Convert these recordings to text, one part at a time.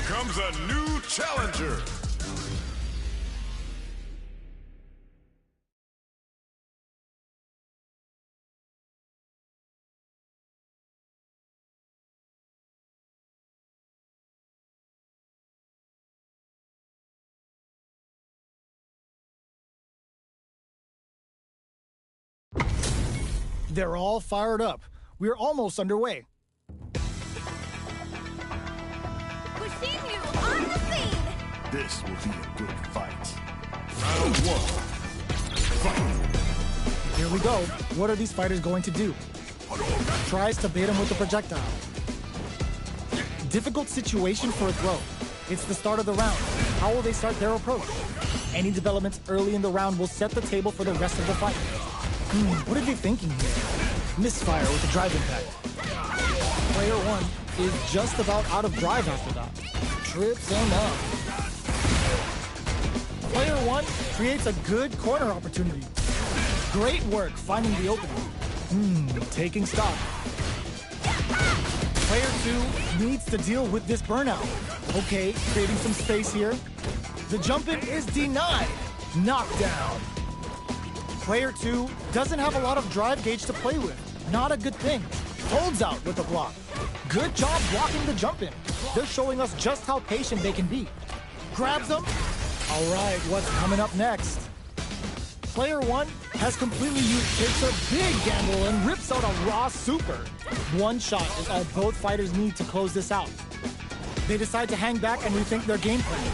comes a new challenger. They're all fired up. We're almost underway. We're seeing you on the scene! This will be a good fight. Round one. Fight. Here we go. What are these fighters going to do? Tries to bait him with the projectile. Difficult situation for a throw. It's the start of the round. How will they start their approach? Any developments early in the round will set the table for the rest of the fight. What are they thinking here? Misfire with a drive impact. Player one is just about out of drive after that. Trips him up. Player one creates a good corner opportunity. Great work finding the opening. Taking stock. Player two needs to deal with this burnout. Okay, creating some space here. The jump in is denied. Knockdown. Player two doesn't have a lot of drive gauge to play with. Not a good thing. Holds out with a block. Good job blocking the jump in. They're showing us just how patient they can be. Grabs them. All right, what's coming up next? Player one has completely takes a big gamble and rips out a raw super. One shot is all both fighters need to close this out. They decide to hang back and rethink their game plan.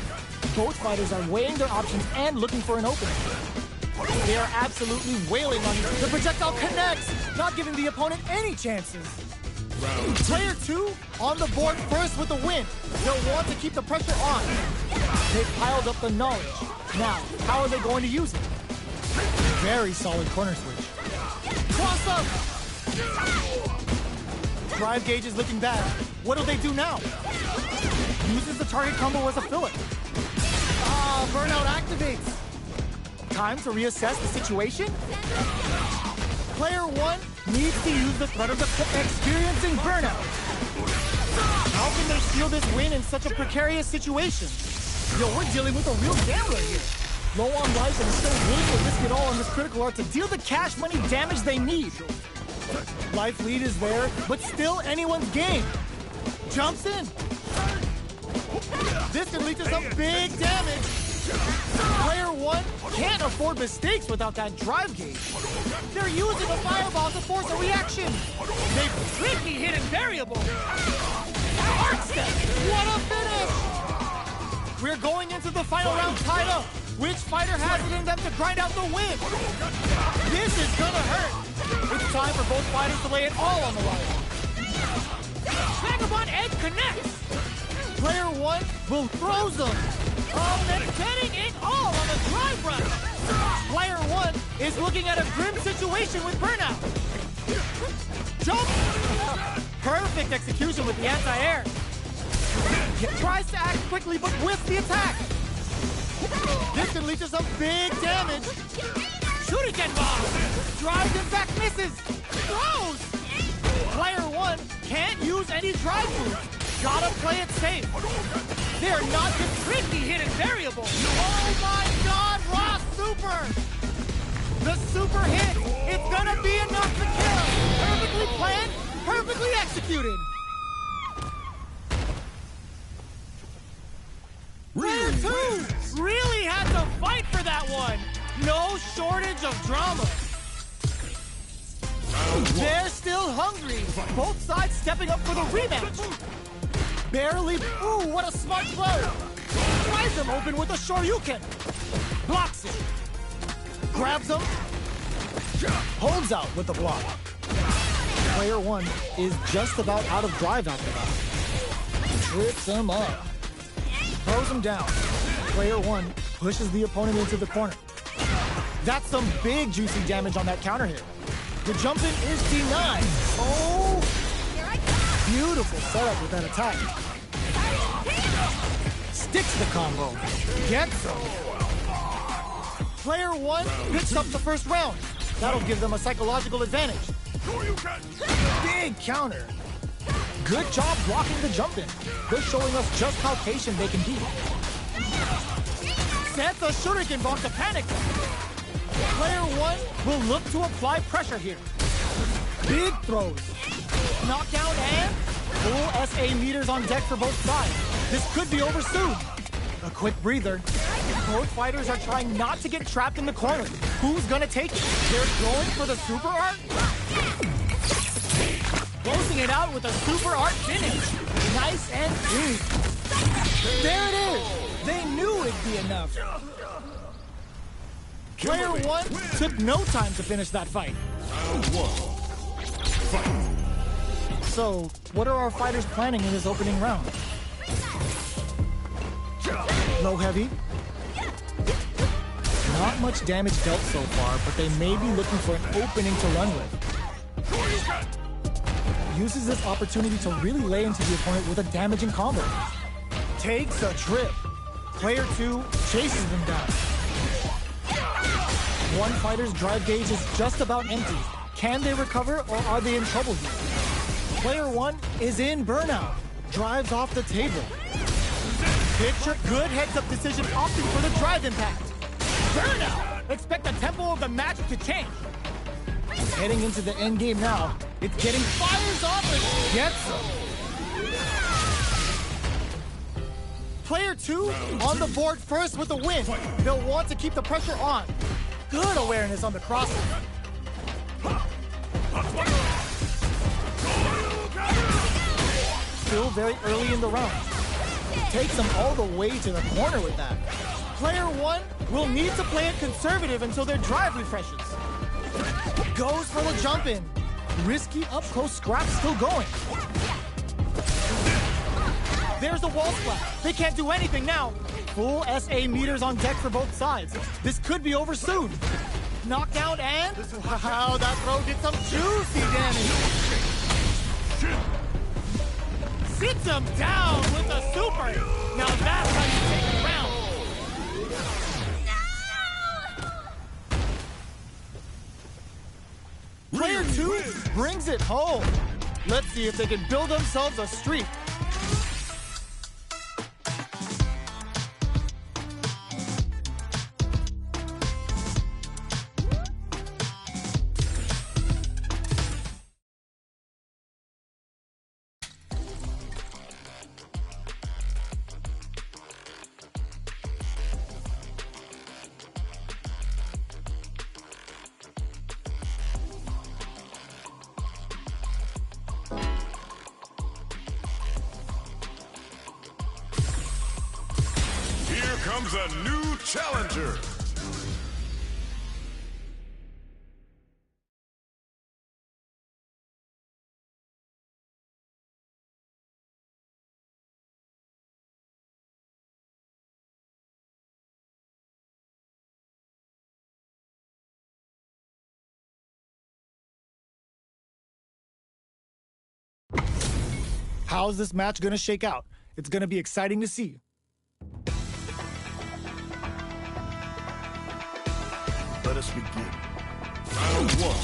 Both fighters are weighing their options and looking for an opening. They are absolutely wailing on the projectile connects, not giving the opponent any chances. Player two on the board first with the win. They'll want to keep the pressure on. They've piled up the knowledge. Now, how are they going to use it? Very solid corner switch. Cross up! Drive gauge is looking bad. What do they do now? Uses the target combo as a filler. Burnout activates. Time to reassess the situation? Player one needs to use the threat of experiencing burnout. How can they steal this win in such a precarious situation? Yo, we're dealing with a real gambler here. Low on life and still willing to risk it all on this critical art to deal the cash money damage they need. Life lead is there, but still anyone's game. Jumps in. This can lead to some big damage. Player one can't afford mistakes without that drive gauge. They're using a fireball to force a reaction. They've tricky hidden variable. Art step. What a finish! We're going into the final round tied up. Which fighter has it in them to grind out the win? This is gonna hurt. It's time for both fighters to lay it all on the line. Vagabond Edge connects. Player one will throw them. Then getting it all on the drive rush. Player one is looking at a grim situation with burnout. Jump! Perfect execution with the anti-air. Tries to act quickly, but whiffs the attack. This can lead to some big damage. Shuriken bomb. Drives him back, misses. Throws. Player one can't use any drive moves. Gotta play it safe. They're not the tricky hidden variable. Oh my god, raw super! The super hit! It's gonna be enough to kill! Perfectly planned, perfectly executed! Player two really had to fight for that one! No shortage of drama. They're still hungry. Both sides stepping up for the rematch. Barely. Ooh, what a smart throw. Tries him open with a Shoryuken. Blocks it. Grabs him. Holds out with the block. Player one is just about out of drive after that. Trips him up. Throws him down. Player one pushes the opponent into the corner. That's some big juicy damage on that counter hit. The jump in is denied. Oh! Beautiful setup with that attack. Sticks the combo. Gets him. Player one picks up the first round. That'll give them a psychological advantage. Big counter. Good job blocking the jump in. They're showing us just how patient they can be. Sets a shuriken bomb to panic them. Player 1 will look to apply pressure here. Big throws. Knockdown and full SA meters on deck for both sides. This could be over soon. A quick breather. Both fighters are trying not to get trapped in the corner. Who's gonna take it? They're going for the super art? Closing it out with a super art finish. Nice and clean. There it is. They knew it'd be enough. Player 1 took no time to finish that fight. So, what are our fighters planning in this opening round? Low heavy. Not much damage dealt so far, but they may be looking for an opening to run with. Uses this opportunity to really lay into the opponent with a damaging combo. Takes a trip. Player 2 chases them down. One fighter's drive gauge is just about empty. Can they recover, or are they in trouble here? Player 1 is in burnout. Drives off the table. Picture good heads-up decision, opting for the drive impact. Burnout! Expect the tempo of the match to change. Heading into the end game now. It's getting fires off and gets them. Player 2 on the board first with the win. They'll want to keep the pressure on. Good awareness on the crossover. Still very early in the round. Takes them all the way to the corner with that. Player 1 will need to play it conservative until their drive refreshes. Goes for the jump in. Risky up-close scrap still going. There's the wall splat. They can't do anything now. Full SA meters on deck for both sides. This could be over soon. Knockdown and... Wow, that throw did some juicy damage. Sits him down with a super. Now that's how you take a round. Player 2 brings it home. Let's see if they can build themselves a streak. Comes a new challenger. How's this match gonna shake out? It's gonna be exciting to see. Let us begin. Round 1.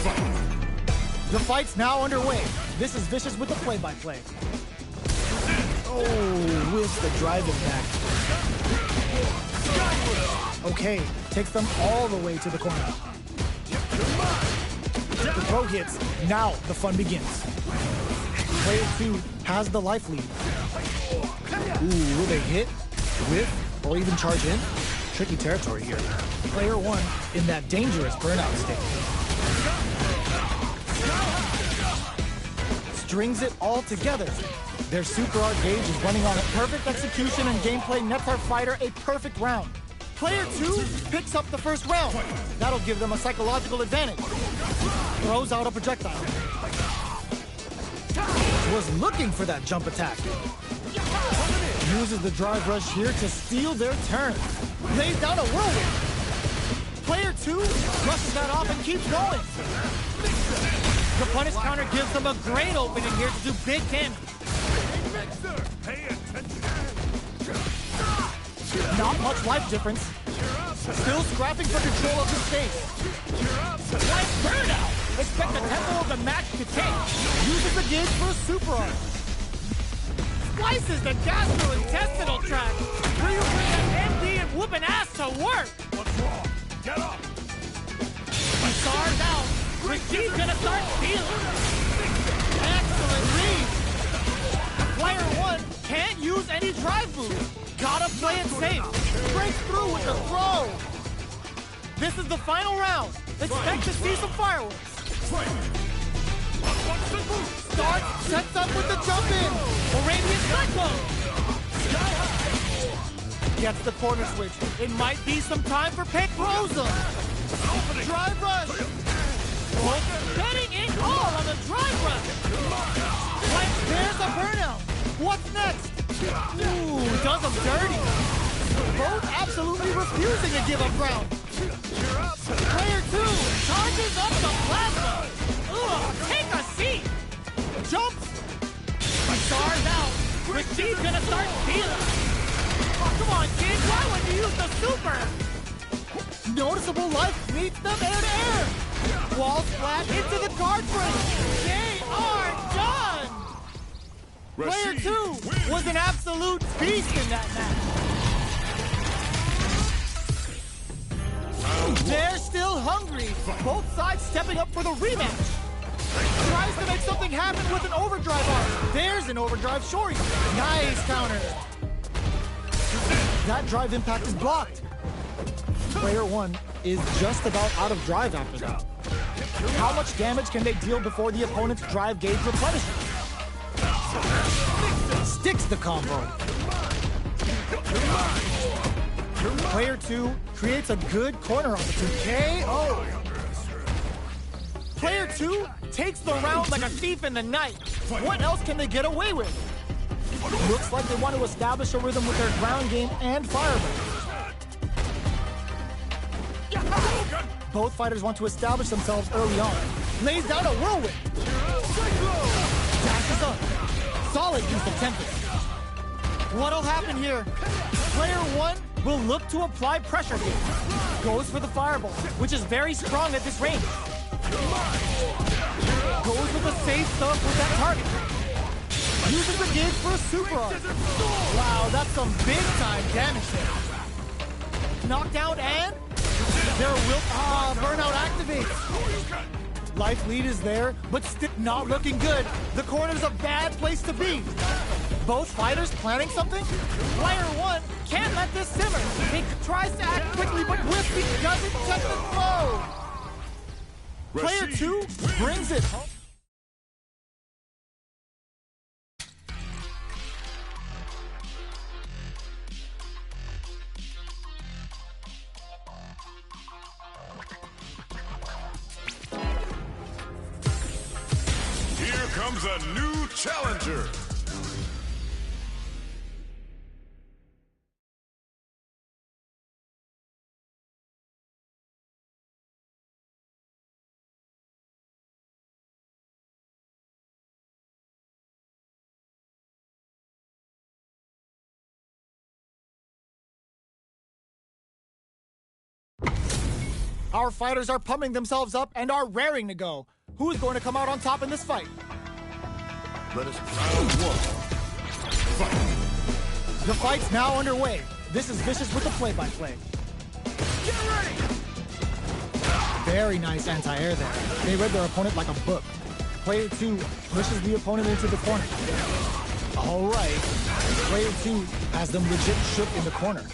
Fight. The fight's now underway. This is Vicious with the play-by-play. Oh, with the drive impact. Okay, takes them all the way to the corner. The throw hits. Now the fun begins. Player 2 has the life lead. Ooh, will they hit, whip, or even charge in? Tricky territory here. Player 1 in that dangerous burnout state. Strings it all together. Their super art gauge is running on a perfect execution and gameplay nets our fighter a perfect round. Player 2 picks up the first round. That'll give them a psychological advantage. Throws out a projectile. Was looking for that jump attack. Uses the drive rush here to steal their turn. Lays down a whirlwind. Player 2 brushes that off and keeps going. The punish counter gives them a great opening here to do big damage. Not much life difference. Still scrapping for control of the space. Life burnout. Expect the tempo of the match to to take. Uses the gauge for a super arm. Slices the gastrointestinal tract. Where you bring that MD and whooping ass to work. What's wrong? Get up! He stars out. Raji's gonna start stealing. Excellent read. Player 1 can't use any drive moves. Gotta play it safe. Breaks through with the throw. This is the final round. Expect to see some fireworks. Starts, sets up with the jump in. Arabian cyclone. Gets the corner switch. It might be some time for Pick Rosa. Drive rush. Getting it all on the drive rush. There's a burnout. What's next? Ooh, does him dirty. Both absolutely refusing to give up ground. Player 2 charges up the plasma. Ugh, take a seat. Jumps. Stars out. Raji's gonna start stealing. Oh, come on, kid. Why would you use the super? Noticeable life meets them air to air. Wall splat into the card frame. They are done. Player 2 was an absolute beast in that match. They're still hungry. Both sides stepping up for the rematch. Tries to make something happen with an overdrive arm. There's an overdrive shorty. Nice counter. That drive impact is blocked. Player 1 is just about out of drive after that. How much damage can they deal before the opponent's drive gauge replenishes? Sticks the combo. Player 2 creates a good corner opportunity. KO. Player 2 takes the round like a thief in the night. What else can they get away with? Looks like they want to establish a rhythm with their ground game and fireball. Both fighters want to establish themselves early on. Lays down a whirlwind. Dashes up. Solid use of Tempest. What'll happen here? Player 1 will look to apply pressure here. Goes for the fireball, which is very strong at this range. Goes with the safe stuff with that target. Uses the gauge for a super arm. Wow, that's some big time damage there. Knockdown and their will burnout activates. Life lead is there, but still not looking good. The corner's a bad place to be. Both fighters planning something? Player 1 can't let this simmer. He tries to act quickly, but Whiskey doesn't check the flow. Player 2 brings it home. Here comes a new challenger. Our fighters are pumping themselves up and are raring to go. Who's going to come out on top in this fight? Let us round 1. Fight. The fight's now underway. This is Vicious with the play-by-play. Get ready. Very nice anti-air there. They read their opponent like a book. Player 2 pushes the opponent into the corner. All right. Player 2 has them legit shook in the corner.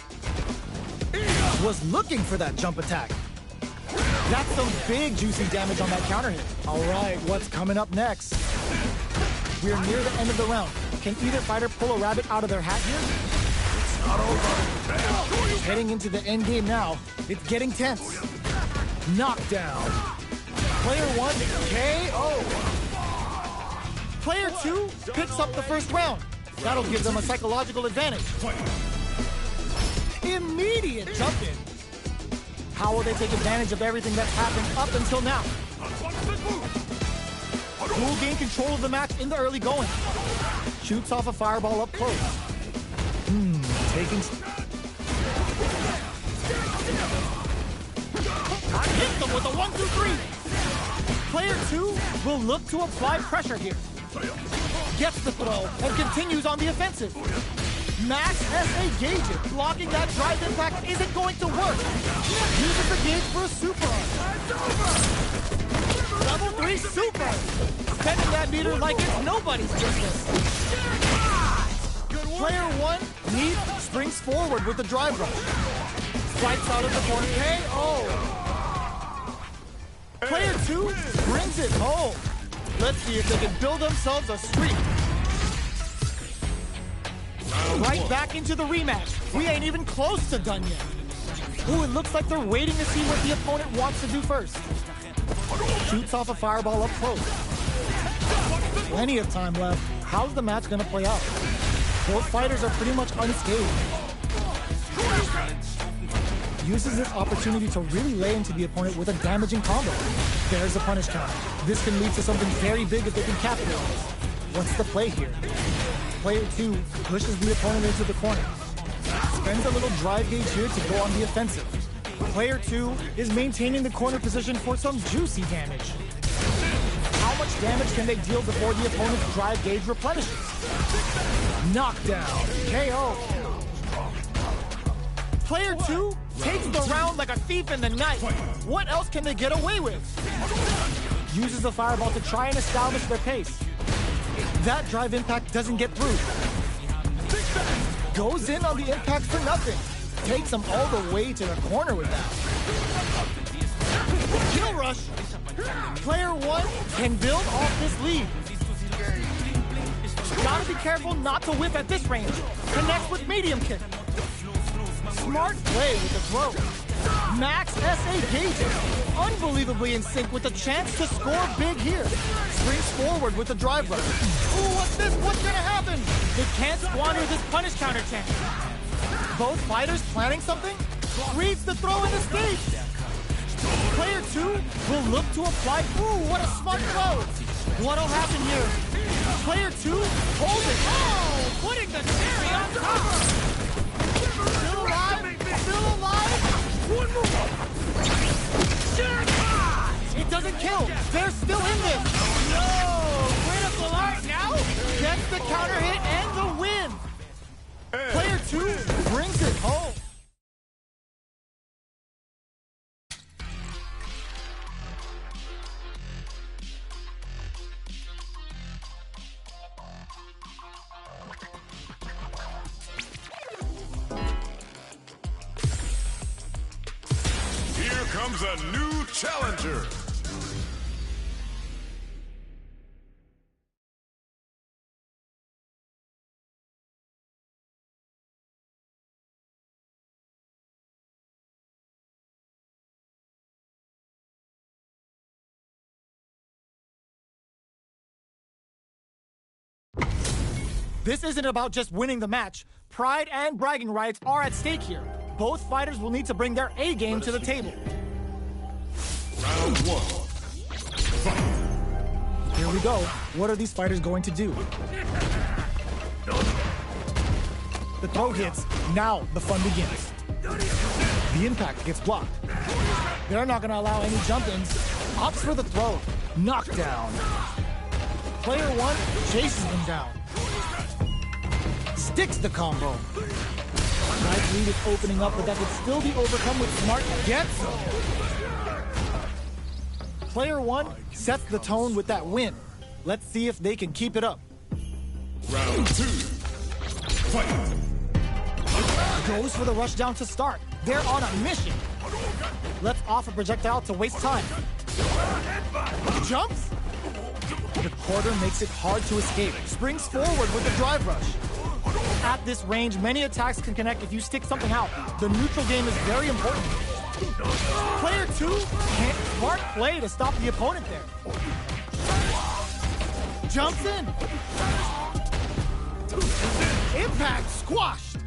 Was looking for that jump attack. That's some big juicy damage on that counter hit. All right, what's coming up next? We're near the end of the round. Can either fighter pull a rabbit out of their hat here? It's not over. Heading into the end game now. It's getting tense. Knockdown. Player 1 KO. Player 2 picks up the first round. That'll give them a psychological advantage. Immediate jump in. How will they take advantage of everything that's happened up until now? Who will gain control of the match in the early going? Shoots off a fireball up close. Taking... I hit them with a 1, 2, 3. Player 2 will look to apply pressure here. Gets the throw and continues on the offensive. Max SA gauges, blocking that drive impact isn't going to work. Uses the gauge for a super arm. Level 3 super. Spending that meter like it's nobody's business. Player 1 needs springs forward with the drive rush. Strikes out of the corner. KO. Player 2 brings it home. Let's see if they can build themselves a streak. Right back into the rematch. We ain't even close to done yet. Ooh, it looks like they're waiting to see what the opponent wants to do first. Shoots off a fireball up close. Plenty of time left. How's the match gonna play out? Both fighters are pretty much unscathed. Uses this opportunity to really lay into the opponent with a damaging combo. There's a punish counter. This can lead to something very big if they can capitalize. What's the play here? Player 2 pushes the opponent into the corner. Spends a little drive gauge here to go on the offensive. Player 2 is maintaining the corner position for some juicy damage. How much damage can they deal before the opponent's drive gauge replenishes? Knockdown. KO. Player 2 takes the round like a thief in the night. What else can they get away with? Uses the fireball to try and establish their pace. That drive impact doesn't get through. Goes in on the impact for nothing. Takes them all the way to the corner with that. Kill rush. Player 1 can build off this lead. Gotta be careful not to whip at this range. Connects with medium kick. Smart play with the throw. Max SA gauges. Unbelievably in sync with the chance to score big here. Springs forward with the drive rush. Ooh, what's this? What's gonna happen? They can't squander this punish counter chance. Both fighters planning something? Reads the throw and escapes. Player 2 will look to apply. Ooh, what a smart throw. What'll happen here? Player 2 holds it. Oh, putting the cherry on top. Still alive? Still alive? One more. It doesn't kill. They're still in this. No, critical art now. Gets the counter hit and the win. Player 2 brings it home. Here comes a new challenger. This isn't about just winning the match. Pride and bragging rights are at stake here. Both fighters will need to bring their A game to the table. Round 1. Fight. Here we go. What are these fighters going to do? The throw hits. Now the fun begins. The impact gets blocked. They're not going to allow any jump-ins. Opts for the throw. Knockdown. Player 1 chases them down. Sticks the combo. Right lead is opening up, but that could still be overcome with smart gets him. Player 1 sets the tone with that win. Let's see if they can keep it up. Round 2. Fight. Goes for the rush down to start. They're on a mission. Lets off a projectile to waste time. Jumps. The quarter makes it hard to escape. Springs forward with the drive rush. At this range, many attacks can connect if you stick something out. The neutral game is very important. Player 2 can't smart play to stop the opponent there. Jumps in. Impact squashed.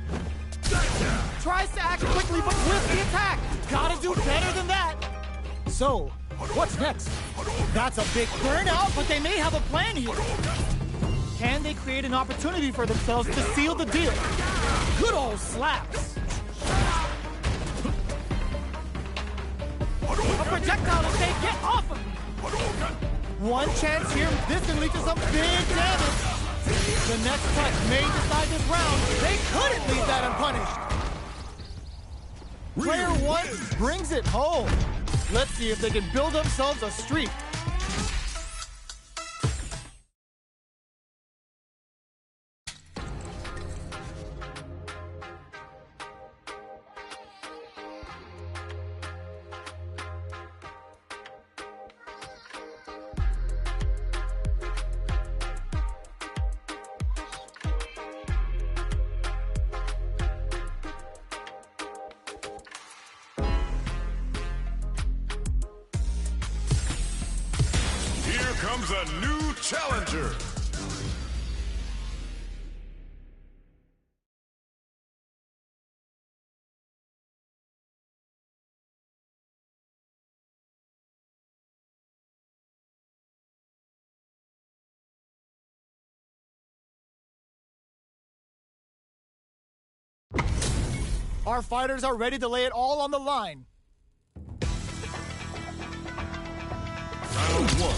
Tries to act quickly, but with the attack. Gotta do better than that. So, what's next? That's a big burnout, but they may have a plan here. Can they create an opportunity for themselves to seal the deal? Good old slaps. A projectile to say, get off of me. One chance here, this can lead to some big damage. The next touch may decide this round. They couldn't leave that unpunished. Player 1 brings it home. Let's see if they can build themselves a streak. Comes a new challenger. Our fighters are ready to lay it all on the line. Round 1.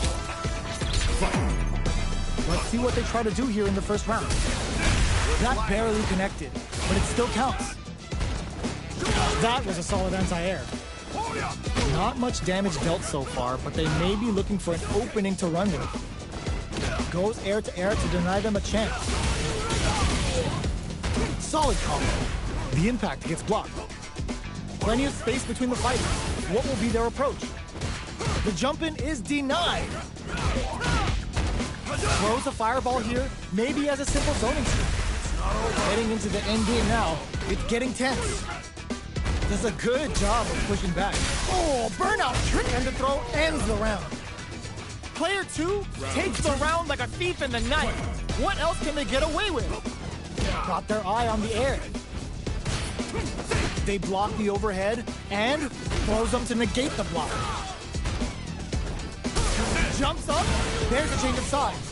Let's see what they try to do here in the first round. That barely connected, but it still counts. That was a solid anti-air. Not much damage dealt so far, but they may be looking for an opening to run with. Goes air to deny them a chance. Solid combo. The impact gets blocked. Plenty of space between the fighters. What will be their approach? The jump-in is denied. Throws a fireball here, maybe as a simple zoning streak. Heading into the end game now, it's getting tense. Does a good job of pushing back. Oh, burnout trick, and the throw ends the round. Player 2 takes the round like a thief in the night. What else can they get away with? Got their eye on the air. They block the overhead and throws them to negate the block. Jumps up, there's a change of sides.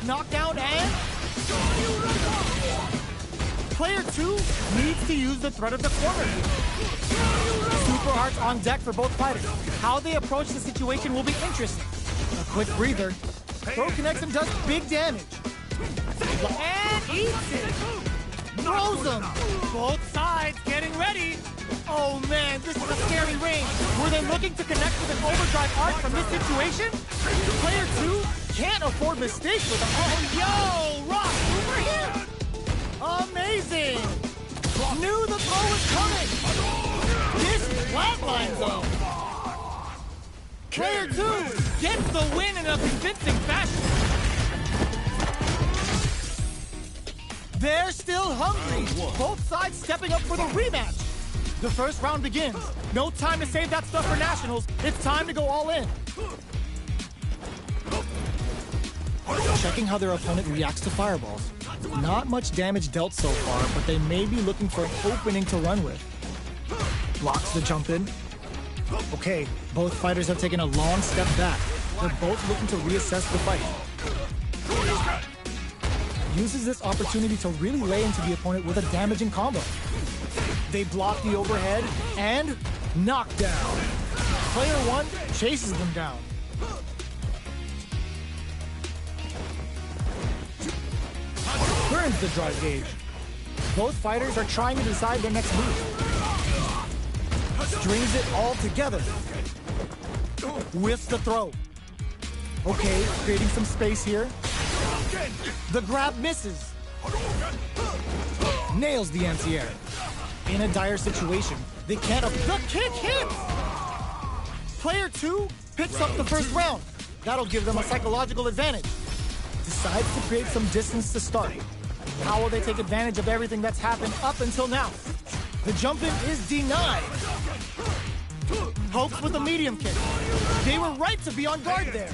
Knockdown and... Player 2 needs to use the threat of the corner. Super hearts on deck for both fighters. How they approach the situation will be interesting. A quick breather. Throw connects and does big damage. And eats it. Throws them. Both sides getting ready. Oh man, this is a scary range. Were they looking to connect with an overdrive arc from this situation? Player 2 can't afford mistakes with a... Oh, yo, Rock, over here! Amazing! Knew the throw was coming! This flatlines them! Player 2 gets the win in a convincing fashion! They're still hungry! Both sides stepping up for the rematch! The first round begins. No time to save that stuff for nationals. It's time to go all in. Checking how their opponent reacts to fireballs. Not much damage dealt so far, but they may be looking for an opening to run with. Blocks the jump in. Okay, both fighters have taken a long step back. They're both looking to reassess the fight. Uses this opportunity to really lay into the opponent with a damaging combo. They block the overhead and knock down. Player 1 chases them down. Burns the drive gauge. Both fighters are trying to decide their next move. Strings it all together. Whiffs the throw. Okay, creating some space here. The grab misses. Nails the anti-air. In a dire situation, they can't... The kick hits! Player 2 picks up the first round. That'll give them a psychological advantage. Decides to create some distance to start. How will they take advantage of everything that's happened up until now? The jump-in is denied. Hopes with a medium kick. They were right to be on guard there.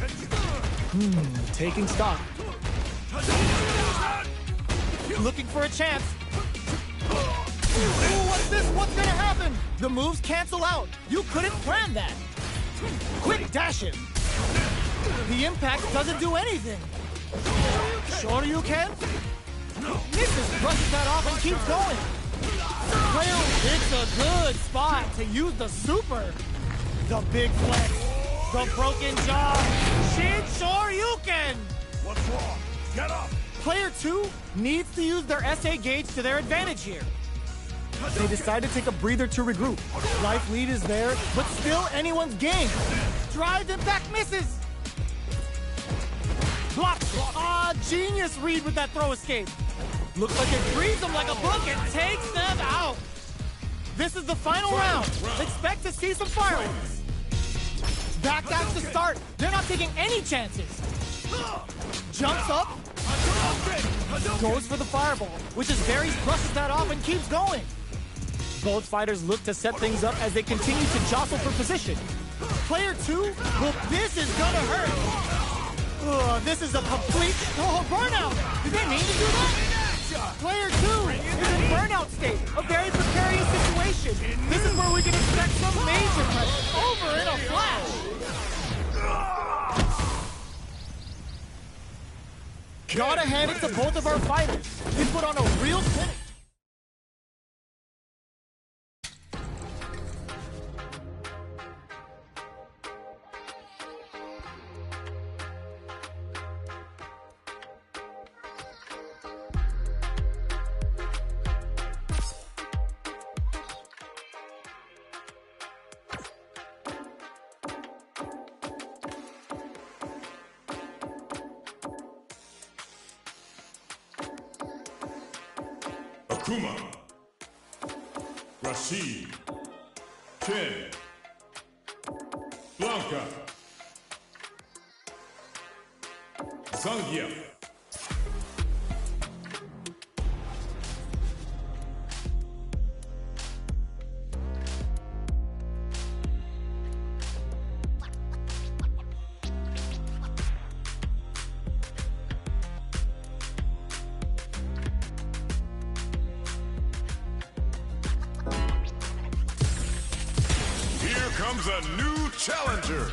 Taking stock. Looking for a chance. Ooh, what's this? What's gonna happen? The moves cancel out. You couldn't plan that. Quick dash in. The impact doesn't do anything. Sure you can? Misses, brushes that off and keeps going. Player picks a good spot to use the super. The big flex. The broken jaw. Shin Shoryuken. What's wrong? Get up! Player 2 needs to use their SA gauge to their advantage here. They decide to take a breather to regroup. Life lead is there, but still anyone's game. Drive impact misses. Blocks it. Genius read with that throw escape. Looks like it reads them like a book and takes them out. This is the final round. Expect to see some fireworks. Backdash to start. They're not taking any chances. Jumps up. Goes for the fireball, which is Barry's brushes that off and keeps going. Both fighters look to set things up as they continue to jostle for position. Player 2, well, this is gonna hurt. This is a complete burnout. Did they mean to do that? Player 2 is in burnout state, a very precarious situation. This is where we can expect some major pressure over in a flash. Gotta hand it to both of our fighters. They put on a real finish. Akuma, Rashid, Ken, Blanca, Zangief. Comes a new challenger.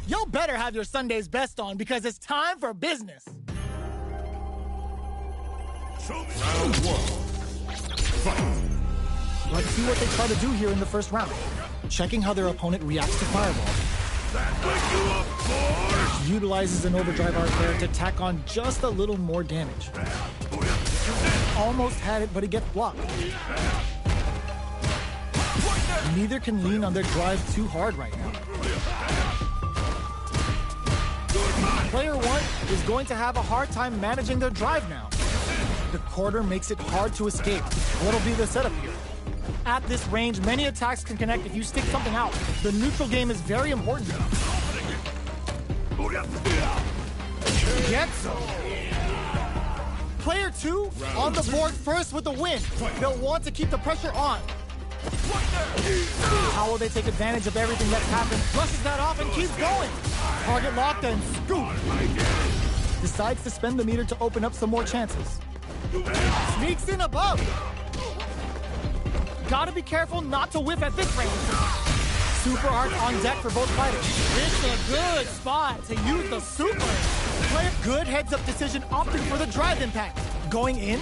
Y'all better have your Sunday's best on because it's time for business. Round 1. Let's see what they try to do here in the first round. Checking how their opponent reacts to fireball. Utilizes an overdrive art there to tack on just a little more damage. Almost had it, but he gets blocked. Neither can lean on their drive too hard right now. Player 1 is going to have a hard time managing their drive now. The quarter makes it hard to escape. What'll be the setup here? At this range, many attacks can connect if you stick something out. The neutral game is very important. Gets him. Player 2 on the board first with the win. They'll want to keep the pressure on. How will they take advantage of everything that's happened? Brushes that off and keeps going. Target locked and scoop. Decides to spend the meter to open up some more chances. Sneaks in above. Gotta be careful not to whiff at this range. Super art on deck for both fighters. It's a good spot to use the super. Player good heads-up decision opting for the drive impact. Going in.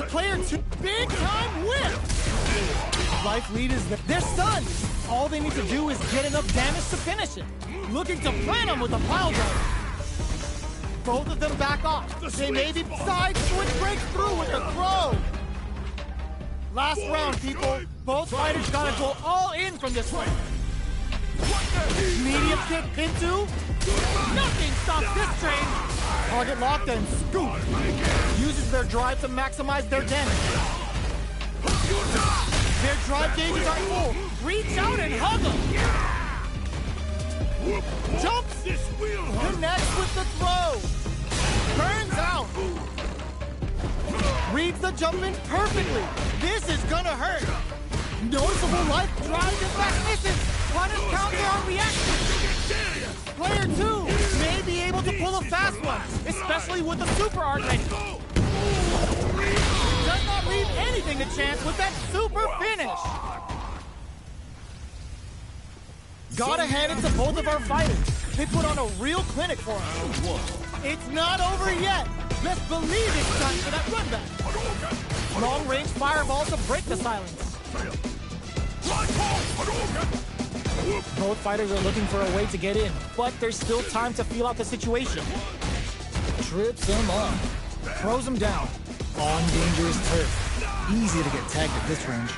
Player 2, big time whip. Life lead is they're stunned. All they need to do is get enough damage to finish it. Looking to plant them with a pile driver. Both of them back off. They maybe side switch breaks through with the throw. Last round, people. Both fighters gotta go all in from this one. Medium kick into. Nothing stops this train. Target locked and scoop. Uses their drive to maximize their damage. Their drive gauges are full. Reach out and hug them. Jumps. Connects with the throw. Burns out. Reads the jump in perfectly. This is gonna hurt. Noticeable life drive and back misses. Punish counter on reaction. Player 2 may be able to pull a fast one, especially with the super art ready. Does not leave anything to chance with that super finish. Gotta hand it to both of our fighters. They put on a real clinic for us. It's not over yet. Let's believe it's time for that run back. Long-range fireball to break the silence. Both fighters are looking for a way to get in, but there's still time to feel out the situation. Trips him up. Throws him down. On dangerous turf. Easy to get tagged at this range.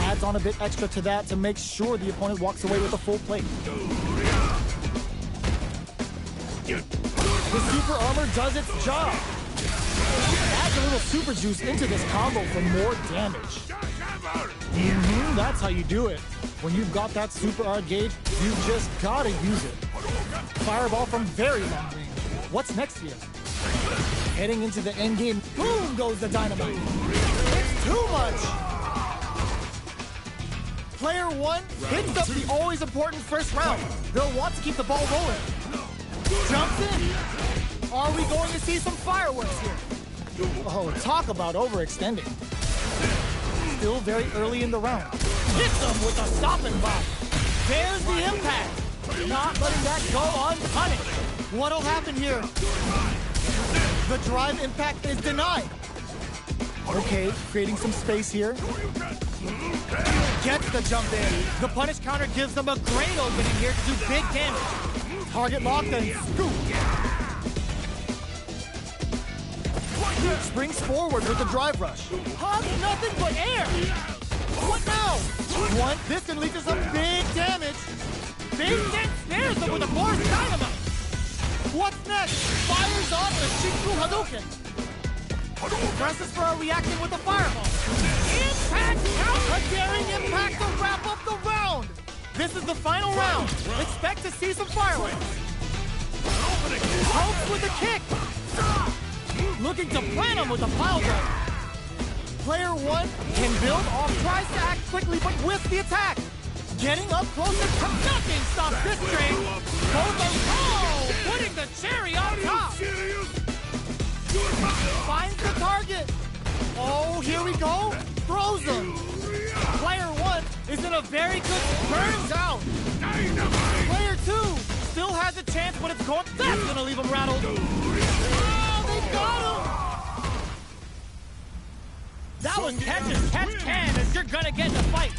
Adds on a bit extra to that to make sure the opponent walks away with a full plate. The super armor does its job. Adds a little super juice into this combo for more damage. That's how you do it. When you've got that super art gauge, you just gotta use it. Fireball from very long range. What's next here? Heading into the end game, boom goes the dynamite. It's too much. Player one hits up the always important first round. They'll want to keep the ball rolling. Jumps in. Are we going to see some fireworks here? Oh, talk about overextending. Still very early in the round. Hits them with a stopping bomb. There's the impact. Not letting that go unpunished. What'll happen here? The drive impact is denied. Okay, creating some space here. Gets the jump in. The punish counter gives them a great opening here to do big damage. Target locked and scoop. Springs forward with the drive rush. Hugs nothing but air. What now? One, this can lead to some big damage. Big Dent snares them with a force dynamite. What's next? Fires off the Shinku Hadouken. Presses for a reaction with the fireball. Impact out! A daring impact to wrap up the round. This is the final round. Expect to see some fireworks. Pokes with a kick. Looking to plant him with a pile driver. Player one can build off, tries to act quickly, but whiffs the attack. Getting up closer to nothing stops this train. Both are putting the cherry on top. Finds the target. Oh, here we go. Throws him. Player one is in a very good burn down. Player two still has a chance, but it's going. That's gonna leave him rattled. Oh, they got him. That was catch as catch can, as you're gonna get in a fight.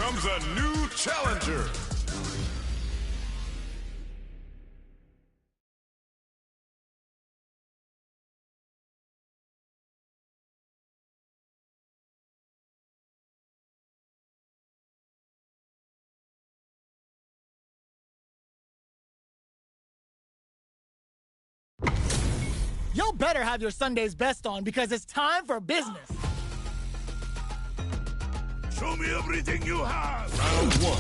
comes a new challenger. Y'all better have your Sunday's best on because it's time for business. Show me everything you have. Round 1.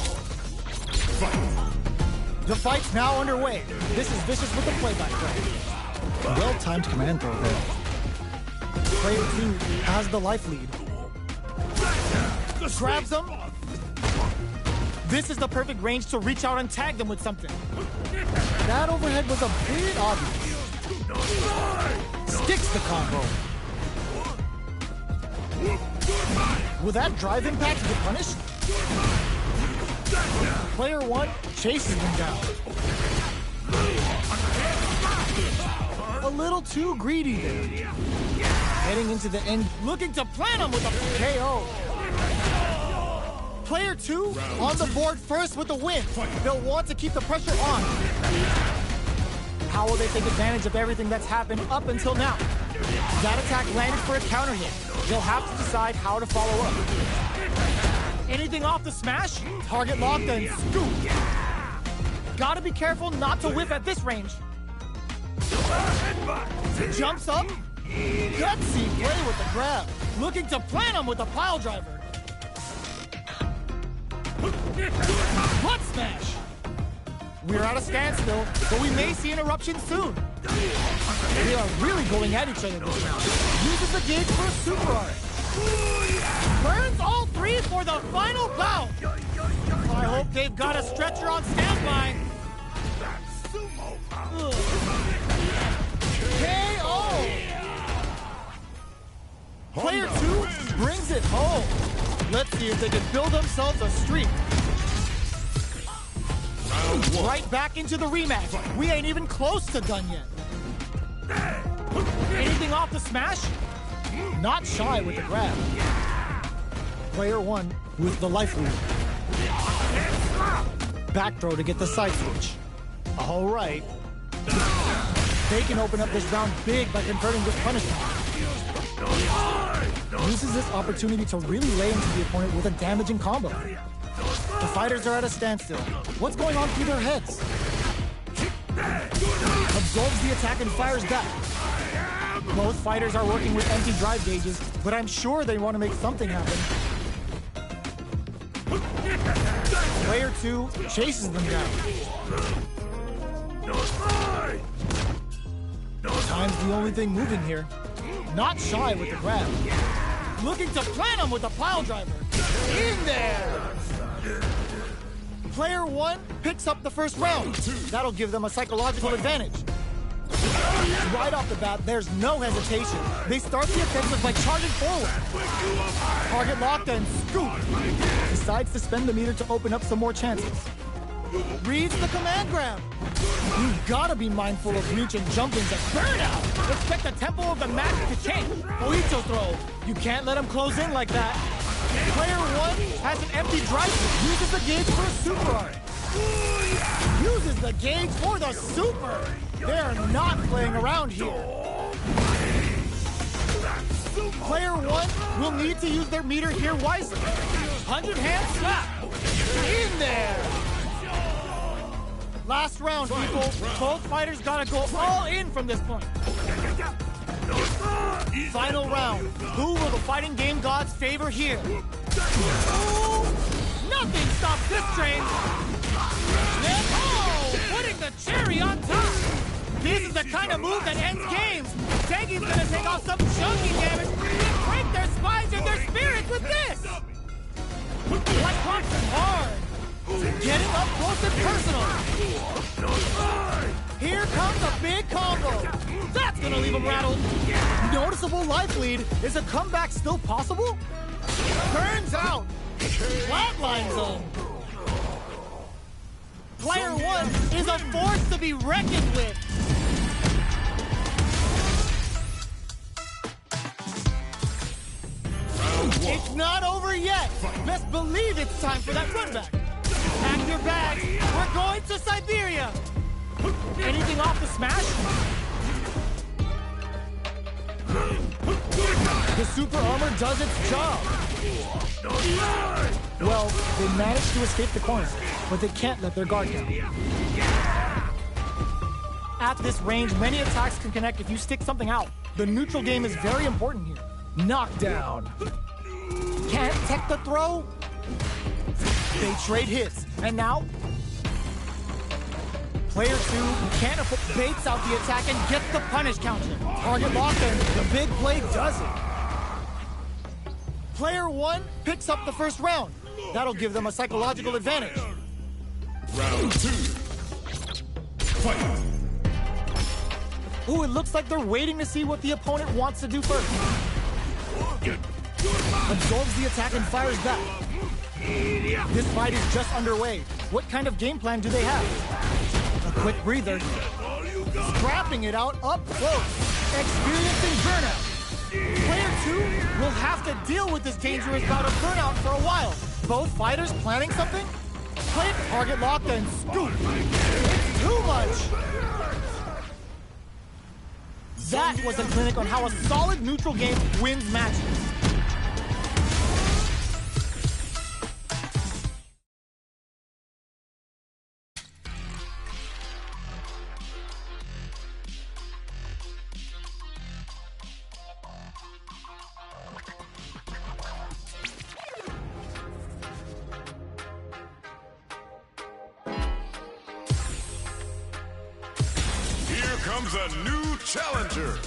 Fight. The fight's now underway. This is Vicious with the play-by-play. Well-timed command throw there. Player 2 has the life lead. Grabs him. This is the perfect range to reach out and tag them with something. That overhead was a bit obvious. Sticks the combo. Will that drive impact get punished? Player 1 chases them down. A little too greedy there. Heading into the end, looking to plant him with a KO. Player 2 on the board first with the win. They'll want to keep the pressure on. How will they take advantage of everything that's happened up until now? That attack landed for a counter hit. They'll have to decide how to follow up. Anything off the smash? Target locked and scoop. Gotta be careful not to whiff at this range. Jumps up. Gutsy play with the grab. Looking to plant him with a pile driver. Butt smash. We're at a standstill, but we may see an eruption soon. They are really going at each other this round. Uses the gauge for a super art. Burns all three for the final bout. I hope they've got a stretcher on standby. KO! Player 2 brings it home. Let's see if they can build themselves a streak. Right back into the rematch. We ain't even close to done yet. Anything off the smash? Not shy with the grab. Player 1 with the life lead. Back throw to get the side switch. All right. They can open up this round big by converting this punishment. Uses this opportunity to really lay into the opponent with a damaging combo. The fighters are at a standstill. What's going on through their heads? Absorbs the attack and fires back. Both fighters are working with empty drive gauges, but I'm sure they want to make something happen. Player 2 chases them down. Time's the only thing moving here. Not shy with the grab. Looking to plant him with a pile driver. In there! Player 1 picks up the first round. That'll give them a psychological advantage. Right off the bat, there's no hesitation. They start the offensive by charging forward. Target locked and scoop. Decides to spend the meter to open up some more chances. Reads the command grab. You've got to be mindful of reach and jumping to burnout. Expect the tempo of the match to change. Oito throw. You can't let him close in like that. Player 1 has an empty drive. Uses the gauge for a super art. Uses the gauge for the super. They're not playing around here. Player 1 will need to use their meter here wisely. 100 hand slap. In there. Last round, people. Both fighters gotta go all in from this point. Final round. Who will the fighting game gods favor here? Ooh, nothing stops this train. And putting the cherry on top. This is the kind of move that ends games. Tengi's gonna take off some chunky damage and break their spines and their spirits with this. Like punching hard. Getting up close and personal. Here comes a big combo. That's gonna leave him rattled. Noticeable life lead. Is a comeback still possible? Burns out. Flatline zone. Player 1 is a force to be reckoned with. It's not over yet. Best believe it's time for that run back. Pack your bags. We're going to Siberia. Anything off the smash? The super armor does its job. Well, they managed to escape the corner, but they can't let their guard down. At this range, many attacks can connect if you stick something out. The neutral game is very important here. Knockdown. Can't tech the throw? They trade hits. And now? Player 2 can't afford baits out the attack and gets the punish counter. Target locked and the big play does it. Player 1 picks up the first round. That'll give them a psychological advantage. Round 2. Fight. Ooh, it looks like they're waiting to see what the opponent wants to do first. Absorbs the attack and fires back. This fight is just underway. What kind of game plan do they have? A quick breather. Scrapping it out up close. Experiencing burnout. Player 2 will have to deal with this dangerous bout of burnout for a while. Both fighters planning something? Play it, target locked, and scoop. It's too much. That was a clinic on how a solid neutral game wins matches. Here comes a new challenger.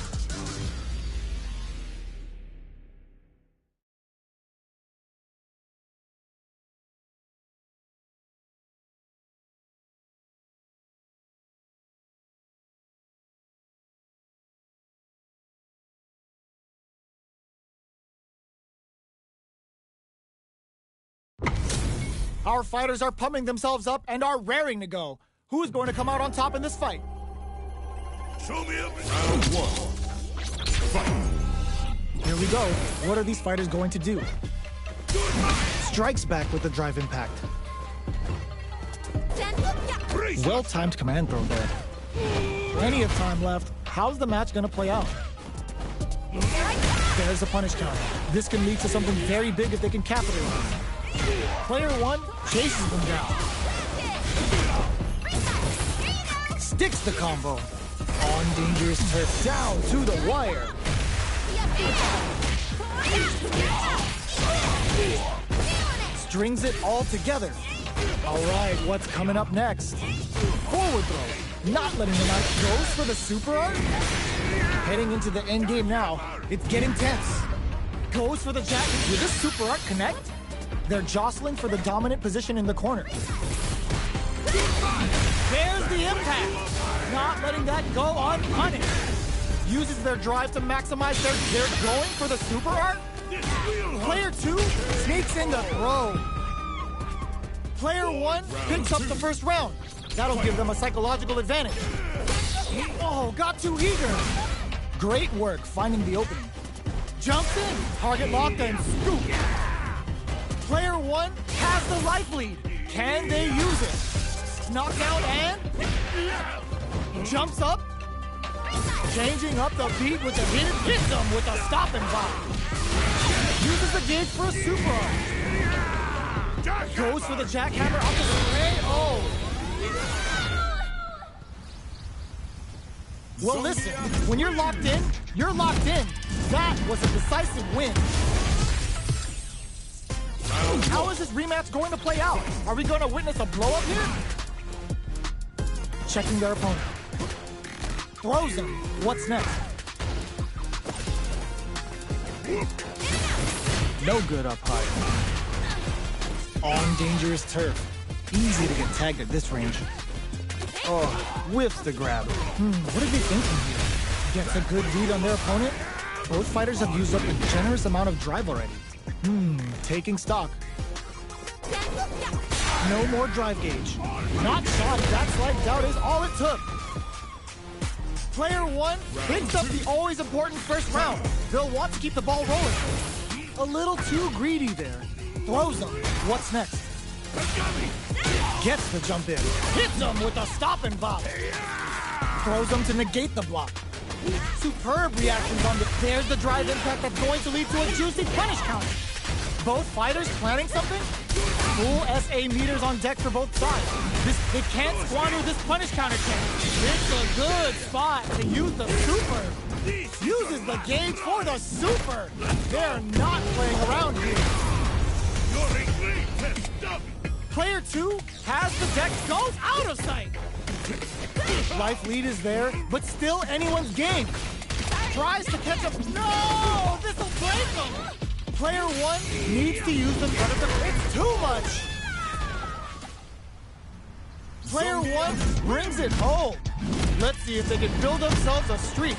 Our fighters are pumping themselves up and are raring to go. Who's going to come out on top in this fight? Show me up. Round 1. Fight. Here we go. What are these fighters going to do? Strikes back with the drive impact. Well-timed command throw there. Plenty of time left. How's the match going to play out? There's a punish counter. This can lead to something very big if they can capitalize. Player 1 chases them down. Sticks the combo. On dangerous turf, down to the wire. Strings it all together. All right, what's coming up next? Forward throw. Not letting them out. Goes for the super art. Heading into the end game now. It's getting tense. Goes for the jack. Will this super art connect? They're jostling for the dominant position in the corner. There's the impact. Not letting that go unpunished. Uses their drive to maximize they're going for the super art. Player 2 sneaks in the throw. Player 1 picks up the first round. That'll give them a psychological advantage. Oh, got too eager. Great work finding the opening. Jumps in, target locked, and scoop. Player 1 has the life lead. Can they use it? Knockdown and jumps up. Changing up the beat with the hit. Hits them with a stop and block. Uses the gauge for a super arm. Goes for the jackhammer off the spray. Oh. Well, listen. When you're locked in, you're locked in. That was a decisive win. How is this rematch going to play out? Are we going to witness a blow-up here? Checking their opponent. Throws him. What's next? No good up high. On dangerous turf. Easy to get tagged at this range. Oh, whiffs the grab. What are they thinking here? Gets a good read on their opponent? Both fighters have used up a generous amount of drive already. Taking stock. No more drive gauge. Not shot. That slight doubt is all it took. Player 1 picks up the always important first round. They'll want to keep the ball rolling. A little too greedy there. Throws them. What's next? Gets the jump in. Hits them with a stop and bop. Throws them to negate the block. Superb reactions on the... There's the drive impact that's going to lead to a juicy punish counter. Both fighters planning something? Full SA meters on deck for both sides. They can't squander this punish counter chance. It's a good spot to use the super. Uses the gauge for the super. They're not playing around here. Player 2 has the deck, goes out of sight. Life lead is there, but still anyone's game. Tries to catch up. No! This'll break him! Player 1 needs to use the front of the... It's too much! Player 1 brings it home. Let's see if they can build themselves a streak.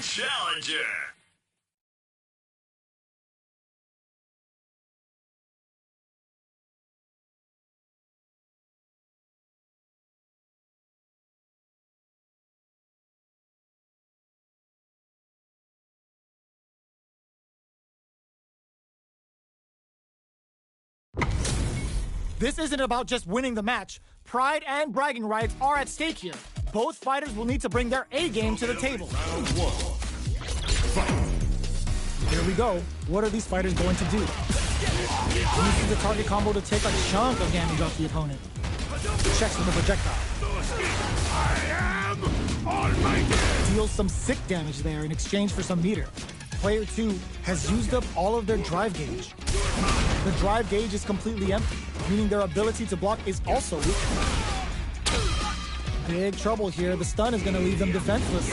Challenger! This isn't about just winning the match. Pride and bragging rights are at stake here. Both fighters will need to bring their A game to the table. Round 1. Fight. Here we go. What are these fighters going to do? Uses the target combo to take a chunk of damage off the opponent. Checks with the projectile. I am almighty. Deals some sick damage there in exchange for some meter. Player 2 has used up all of their drive gauge. The drive gauge is completely empty, meaning their ability to block is also weak. Big trouble here. The stun is going to leave them defenseless.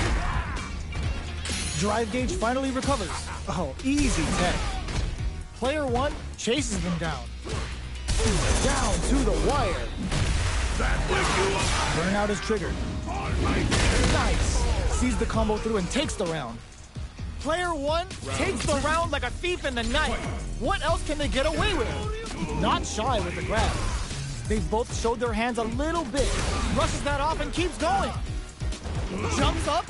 Drive gauge finally recovers. Oh, easy tech. Player 1 chases them down. Down to the wire. Burnout is triggered. Nice. Sees the combo through and takes the round. Player 1 takes the round like a thief in the night. What else can they get away with? Not shy with the grab. They've both showed their hands a little bit. Rushes that off and keeps going. Jumps up.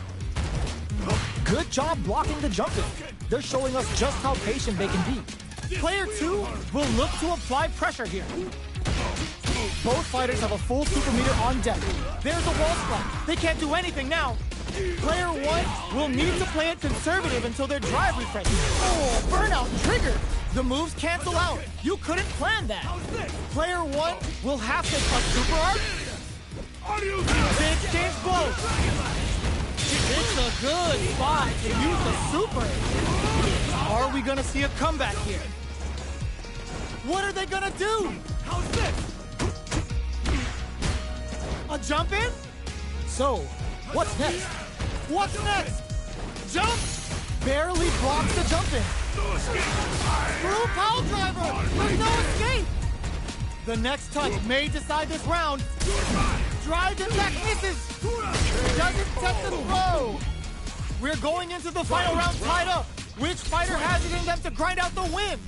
Good job blocking the jumping. They're showing us just how patient they can be. Player 2 will look to apply pressure here. Both fighters have a full super meter on deck. There's a wall splat. They can't do anything now. Player 1 will need to play it conservative until their drive refreshes. Oh, burnout triggered. The moves cancel out. You couldn't plan that. Player 1 will have to cut super art. Big change blows. It's a good spot to use the super. Are we gonna see a comeback here? What are they gonna do? How's this? A jump in? So, what's next? What's next? Jump! Barely blocks the jump in. Through pile driver! There's no escape! The next touch may decide this round. Drive impact misses! Doesn't set the throw! We're going into the final round tied up. Which fighter has it in them to grind out the win?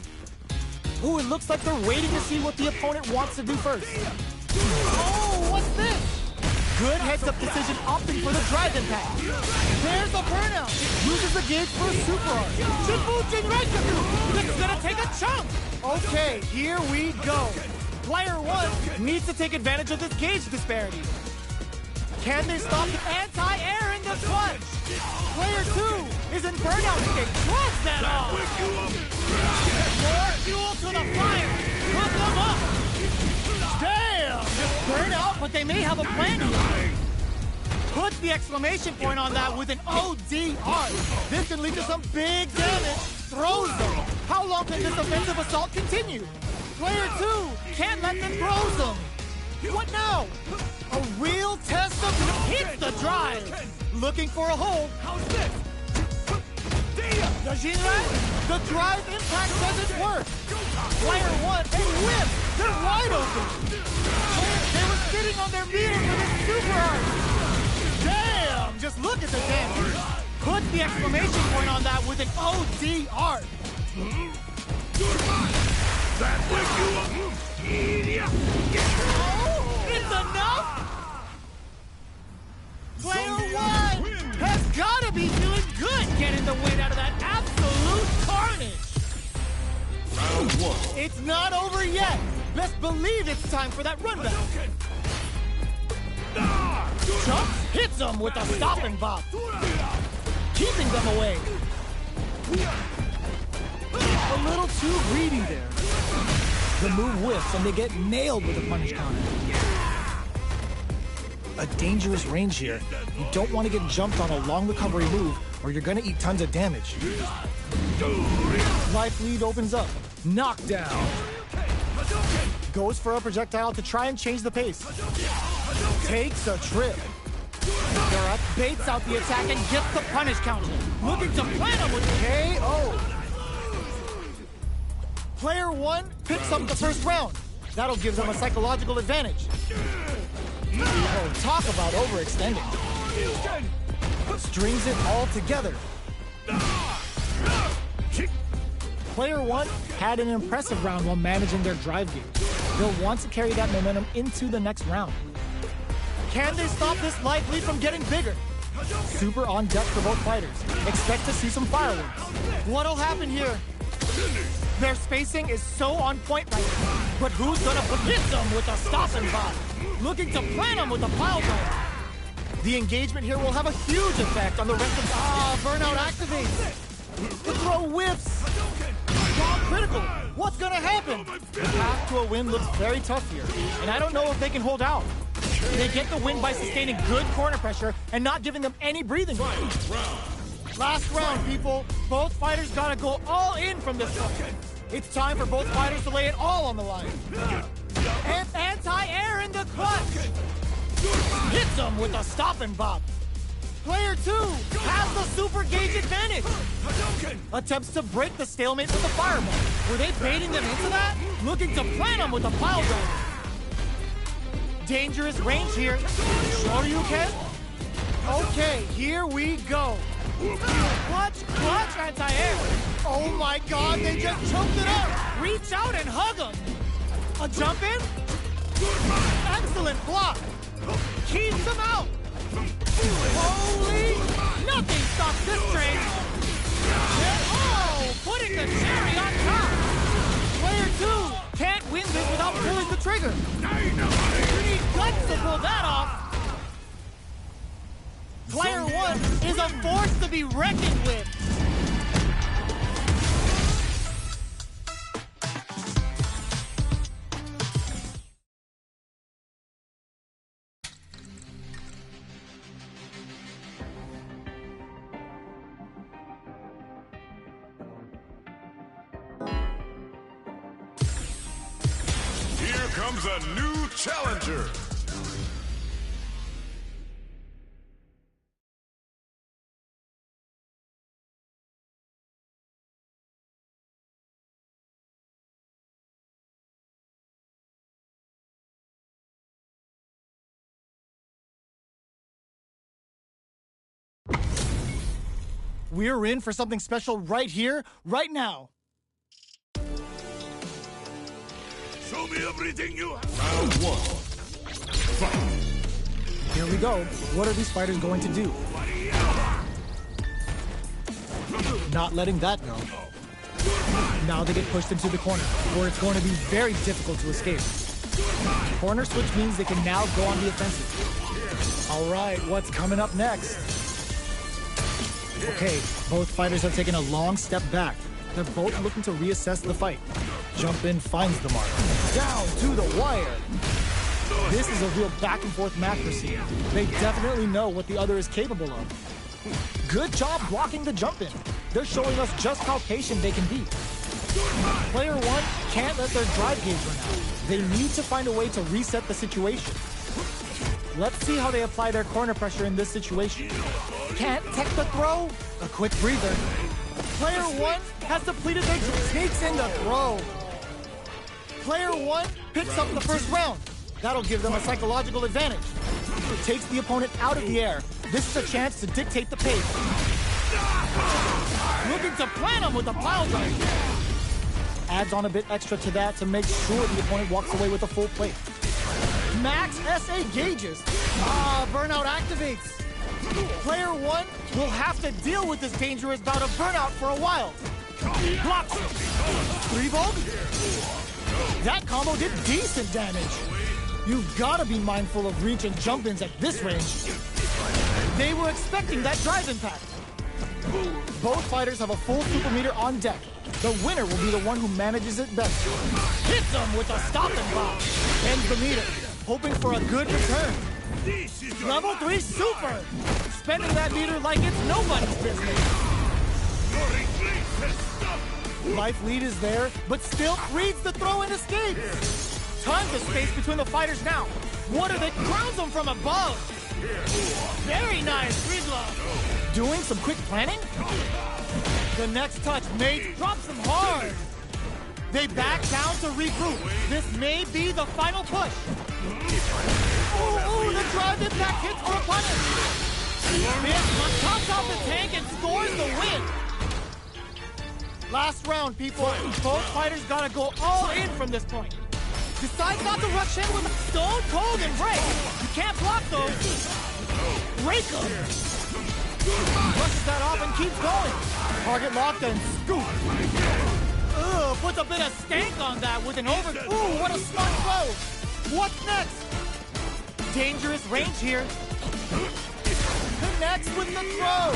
Ooh, it looks like they're waiting to see what the opponent wants to do first. Oh, what's this? Good heads-up decision opting for the drive impact. There's the burnout. Uses the gauge for a super art. This is gonna take a chunk. Okay, here we go. Player 1 needs to take advantage of this gauge disparity. Can they stop the anti-air in the clutch? Player 2 is in burnout state. Drugs that off. More fuel to the fire. Put them up. Damn! Burnout, but they may have a plan here. Puts the exclamation point on that with an ODR. This can lead to some big damage. Throws them. How long can this offensive assault continue? Player 2 can't let them throw them. What now? A real test of hits the drive. Looking for a hole. How's this? The drive impact doesn't work. Player 1 and whip. They're wide open. They were sitting on their meter for this super art. puts the exclamation point on that with an ODR. That wake you up! It's enough! Player one has got to be doing good getting the win out of that absolute carnage. Round one. It's not over yet. Best believe it's time for that run back. Jumps, hits them with a stop and bop, keeping them away. A little too greedy there. The move whiffs and they get nailed with a punish counter. A dangerous range here. You don't want to get jumped on a long recovery move or you're going to eat tons of damage. Life lead opens up. Knockdown. Goes for a projectile to try and change the pace. Takes a trip. Europe baits out the attack and gets the punish counter. Looking to plant him with KO. Player one picks up the first round. That'll give them a psychological advantage. Oh, talk about overextending. Strings it all together. Player one had an impressive round while managing their drive gear. They'll want to carry that momentum into the next round. Can they stop this life lead from getting bigger? Super on deck for both fighters. Expect to see some fireworks. What'll happen here? Their spacing is so on point right now. But who's gonna hit them with a stop and bop? Looking to plant them with a pile driver. The engagement here will have a huge effect on the rest of burnout activates. The throw whiffs. Gone critical. What's gonna happen? The path to a win looks very tough here, and I don't know if they can hold out. They get the win by sustaining good corner pressure and not giving them any breathing room. Last round, people. Both fighters gotta go all in from this one. It's time for both fighters to lay it all on the line. And anti-air in the clutch. Hits them with a stop and bop. Player two has the super gauge advantage. Attempts to break the stalemate with a fireball. Were they baiting them into that? Looking to plant them with a pile driver. Dangerous range here. Sure you can? Okay, here we go. Clutch, anti-air. Oh my God, they just choked it up. Reach out and hug him. A jump in? Excellent block. Keeps him out. Holy, nothing stops this train. Oh, putting the cherry on top. Player two can't win this without pulling the trigger. You need guts to pull that off. Player one is a force to be reckoned with. Here comes a new challenger. We're in for something special right here, right now. Show me everything you have. Round one. Fight. Here we go. What are these fighters going to do? Not letting that go. Now they get pushed into the corner, where it's going to be very difficult to escape. Corner switch means they can now go on the offensive. All right, what's coming up next? Okay, both fighters have taken a long step back. They're both looking to reassess the fight. Jump in finds the mark. Down to the wire. This is a real back-and-forth match we're seeing. They definitely know what the other is capable of. Good job blocking the jump in. They're showing us just how patient they can be. Player one can't let their drive gauge run out. They need to find a way to reset the situation. Let's see how they apply their corner pressure in this situation. Can't tech the throw? A quick breather. Player one has depleted their takes in the throw. Player one picks up the first round. That'll give them a psychological advantage. It takes the opponent out of the air. This is a chance to dictate the pace. Looking to plant him with a pile driver. Adds on a bit extra to that to make sure the opponent walks away with a full plate. Max SA gauges. Burnout activates. Player 1 will have to deal with this dangerous bout of burnout for a while. Blocks it. 3-volt? That combo did decent damage. You've got to be mindful of reach and jump-ins at this range. They were expecting that drive impact. Both fighters have a full super meter on deck. The winner will be the one who manages it best. Hits him with a stop and block. Ends the meter, hoping for a good return. Level 3 super! Spending that meter like it's nobody's business. Life lead is there, but still reads the throw and escapes. Tons of space between the fighters now. What if it grounds them from above? Very nice, Ridla. Doing some quick planning? The next touch, mate, drops them hard. They back down to regroup. This may be the final push. Ooh, the drive impact hits for a punish. Fist tops off the tank and scores the win. Last round, people. Both fighters gotta go all in from this point. Decides not to rush in with a stone cold embrace. You can't block those. Break them. Brushes that off and keeps going. Target locked and scoop. Ugh, puts a bit of stank on that with an over. Ooh, what a smart throw. What's next? Dangerous range here. Connects with the throw.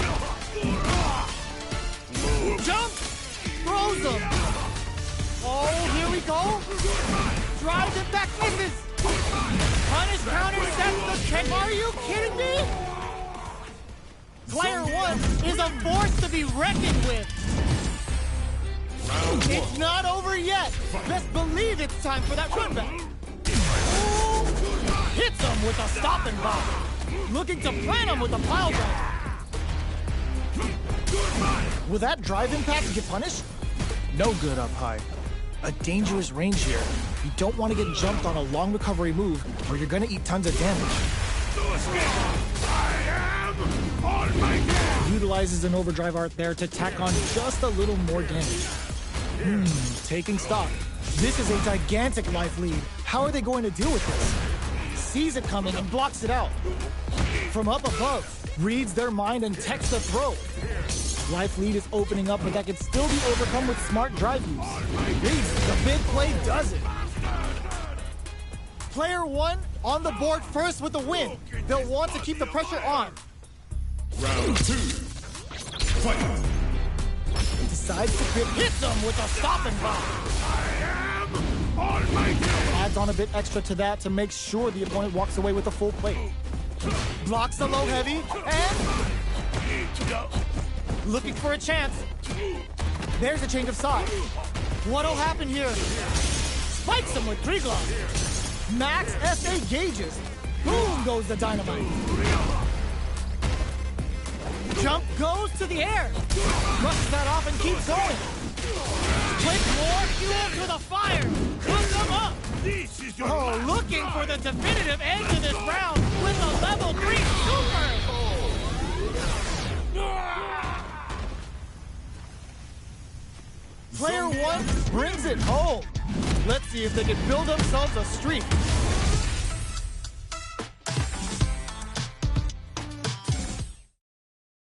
Jump. Throws him. Oh, here we go. Drives it back, misses. Punish counter sets the check. Are you kidding me? Player 1 is a force to be reckoned with. It's not over yet. Best believe it's time for that run back. Ooh. Hits him with a stop and block. Looking to plant him with a pile driver. Will that drive impact get punished? No good up high. A dangerous range here. You don't want to get jumped on a long recovery move or you're going to eat tons of damage. Utilizes an overdrive art there to tack on just a little more damage. Taking stock. This is a gigantic life lead. How are they going to deal with this? Sees it coming and blocks it out. From up above, reads their mind and techs the throw. Life lead is opening up, but that can still be overcome with smart drive use. Reads the big play does it. Player 1 on the board first with the win. They'll want to keep the pressure on. Round 2. Fight. Decides to crit, hits them with a stop and block. Adds on a bit extra to that to make sure the opponent walks away with a full plate. Blocks the low heavy and looking for a chance. There's a change of side. What'll happen here? Spikes him with 3 gloves. Max SA gauges. Boom goes the dynamite. Jump goes to the air. Rushes that off and keeps going. With more fuel to the fire. Cook them up. Oh, looking for the definitive end to this round with a level 3 super. Player 1 brings it home. Let's see if they can build themselves a streak.